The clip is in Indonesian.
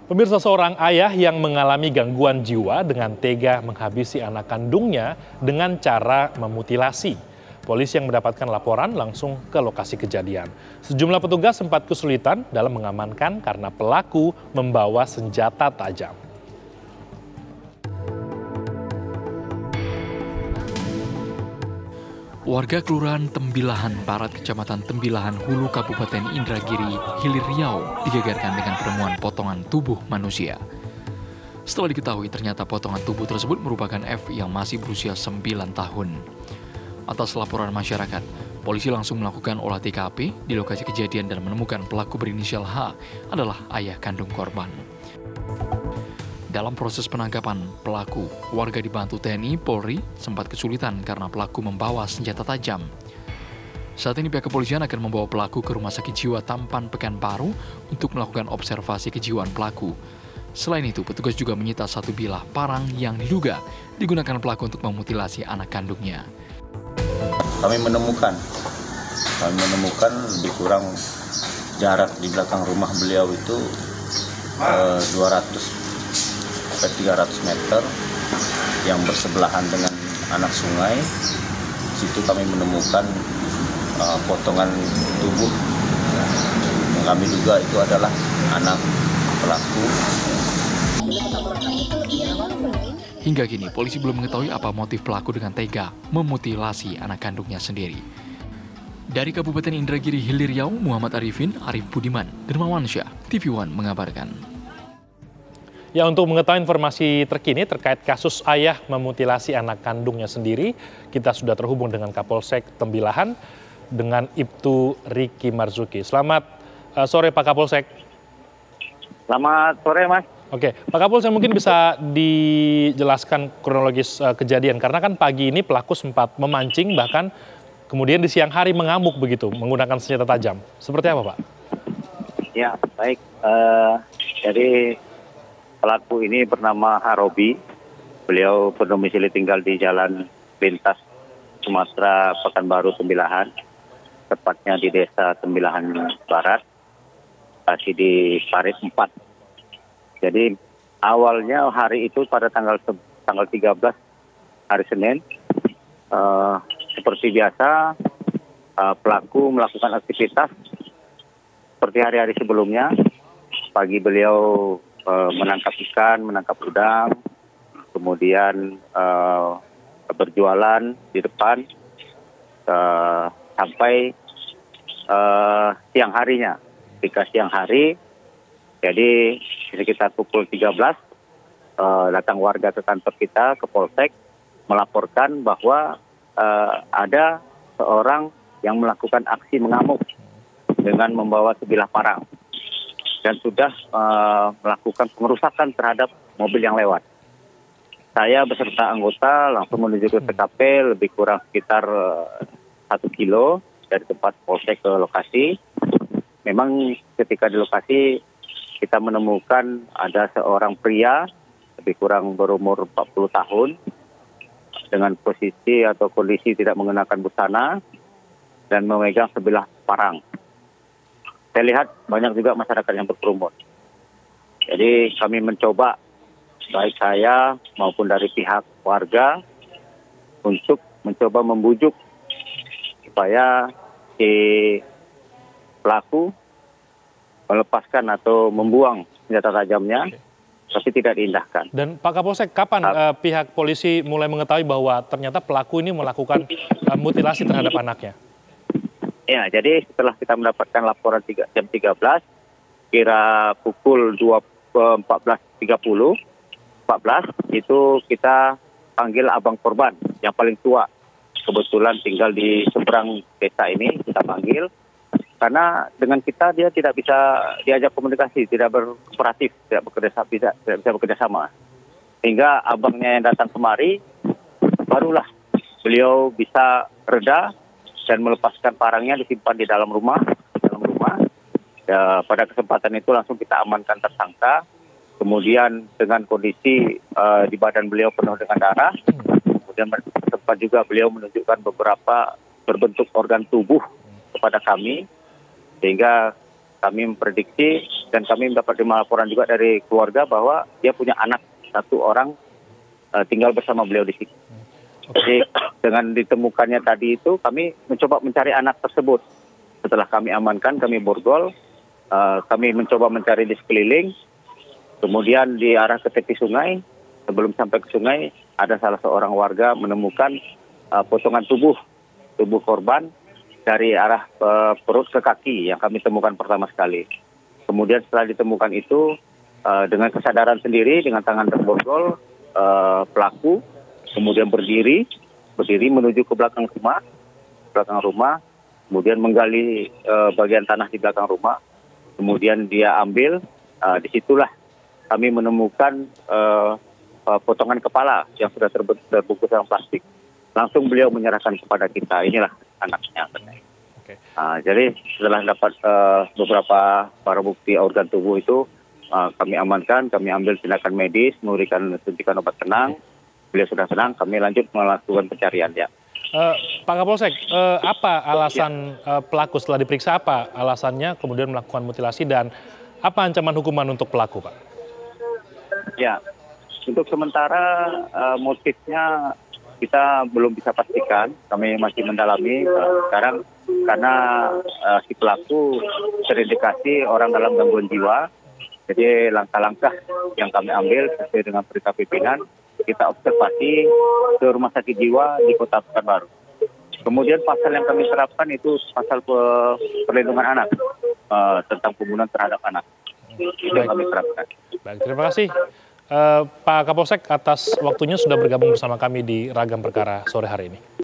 Pemirsa, seorang ayah yang mengalami gangguan jiwa dengan tega menghabisi anak kandungnya dengan cara memutilasi. Polisi yang mendapatkan laporan langsung ke lokasi kejadian. Sejumlah petugas sempat kesulitan dalam mengamankan karena pelaku membawa senjata tajam. Warga Kelurahan Tembilahan Barat, Kecamatan Tembilahan Hulu, Kabupaten Indragiri, Hilir Riau digegerkan dengan penemuan potongan tubuh manusia. Setelah diketahui ternyata potongan tubuh tersebut merupakan F yang masih berusia 9 tahun. Atas laporan masyarakat, polisi langsung melakukan olah TKP di lokasi kejadian dan menemukan pelaku berinisial H adalah ayah kandung korban. Dalam proses penangkapan pelaku, warga dibantu TNI, Polri sempat kesulitan karena pelaku membawa senjata tajam. Saat ini pihak kepolisian akan membawa pelaku ke Rumah Sakit Jiwa Tampan Pekanbaru untuk melakukan observasi kejiwaan pelaku. Selain itu, petugas juga menyita satu bilah parang yang diduga digunakan pelaku untuk memutilasi anak kandungnya. Kami menemukan lebih kurang jarak di belakang rumah beliau itu 200-300 meter yang bersebelahan dengan anak sungai. Di situ kami menemukan potongan tubuh yang kami duga itu adalah anak pelaku. Hingga kini, polisi belum mengetahui apa motif pelaku dengan tega memutilasi anak kandungnya sendiri. Dari Kabupaten Indragiri, Hilir Riau, Muhammad Arifin, Arif Budiman, Dermawansyah, TV One mengabarkan. Ya, untuk mengetahui informasi terkini terkait kasus ayah memutilasi anak kandungnya sendiri, kita sudah terhubung dengan Kapolsek Tembilahan dengan Ibtu Riki Marzuki. Selamat sore Pak Kapolsek. Selamat sore Mas. Oke, Pak Kapolsek mungkin bisa dijelaskan kronologis kejadian, karena kan pagi ini pelaku sempat memancing, bahkan kemudian di siang hari mengamuk begitu menggunakan senjata tajam. Seperti apa Pak? Ya, baik. Jadi pelaku ini bernama Harobi. Beliau berdomisili tinggal di Jalan Lintas Sumatera Pekanbaru Tembilahan, tepatnya di Desa Tembilahan Barat, masih di Parit 4. Jadi awalnya hari itu pada tanggal 13 hari Senin, seperti biasa pelaku melakukan aktivitas seperti hari-hari sebelumnya. Pagi beliau menangkap ikan, menangkap udang, kemudian berjualan di depan sampai siang harinya. Ketika siang hari, jadi sekitar pukul 13, datang warga ke kantor kita, ke Polsek, melaporkan bahwa ada seorang yang melakukan aksi mengamuk dengan membawa sebilah parang dan sudah melakukan pengerusakan terhadap mobil yang lewat. Saya beserta anggota langsung menuju ke TKP, lebih kurang sekitar 1 kilo dari tempat Polsek ke lokasi. Memang ketika di lokasi kita menemukan ada seorang pria lebih kurang berumur 40 tahun dengan posisi atau kondisi tidak mengenakan busana dan memegang sebilah parang. Saya lihat banyak juga masyarakat yang berkerumun. Jadi kami mencoba, baik saya maupun dari pihak warga, untuk mencoba membujuk supaya si pelaku melepaskan atau membuang senjata tajamnya, tapi tidak diindahkan. Dan Pak Kapolsek, kapan pihak polisi mulai mengetahui bahwa ternyata pelaku ini melakukan mutilasi terhadap anaknya? Ya, jadi setelah kita mendapatkan laporan jam 13, kira pukul 14.30, itu kita panggil abang korban yang paling tua. Kebetulan tinggal di seberang desa ini, kita panggil. Karena dengan kita dia tidak bisa diajak komunikasi, tidak berkooperatif, tidak bisa bekerja sama. Hingga abangnya yang datang kemari, barulah beliau bisa reda dan melepaskan parangnya, disimpan di dalam rumah. Ya, pada kesempatan itu langsung kita amankan tersangka. Kemudian dengan kondisi di badan beliau penuh dengan darah, kemudian sempat juga beliau menunjukkan beberapa berbentuk organ tubuh kepada kami, sehingga kami memprediksi dan kami mendapat laporan juga dari keluarga bahwa dia punya anak 1 orang tinggal bersama beliau di sini. Jadi dengan ditemukannya tadi itu kami mencoba mencari anak tersebut. Setelah kami amankan, kami borgol, kami mencoba mencari di sekeliling, kemudian di arah ke tepi sungai. Sebelum sampai ke sungai, ada salah seorang warga menemukan potongan tubuh korban dari arah perut ke kaki yang kami temukan pertama sekali. Kemudian setelah ditemukan itu, dengan kesadaran sendiri, dengan tangan terborgol, pelaku kemudian berdiri menuju ke belakang rumah, kemudian menggali bagian tanah di belakang rumah, kemudian dia ambil, disitulah kami menemukan potongan kepala yang sudah terbungkus dalam plastik. Langsung beliau menyerahkan kepada kita, inilah anaknya. Oke. Jadi setelah dapat beberapa barang bukti organ tubuh itu, kami amankan, kami ambil tindakan medis, memberikan suntikan obat tenang. Beliau sudah tenang, kami lanjut melakukan pencarian ya. Pak Kapolsek, apa alasan pelaku setelah diperiksa, apa alasannya kemudian melakukan mutilasi dan apa ancaman hukuman untuk pelaku, Pak? Ya, untuk sementara motifnya kita belum bisa pastikan, kami masih mendalami sekarang karena si pelaku terindikasi orang dalam gangguan jiwa. Jadi langkah-langkah yang kami ambil sesuai dengan perintah pimpinan, kita observasi ke rumah sakit jiwa di Kota Pekanbaru. Kemudian pasal yang kami terapkan itu pasal perlindungan anak, tentang pembunuhan terhadap anak. Itu yang kami terapkan. Baik, terima kasih Pak Kapolsek atas waktunya sudah bergabung bersama kami di Ragam Perkara sore hari ini.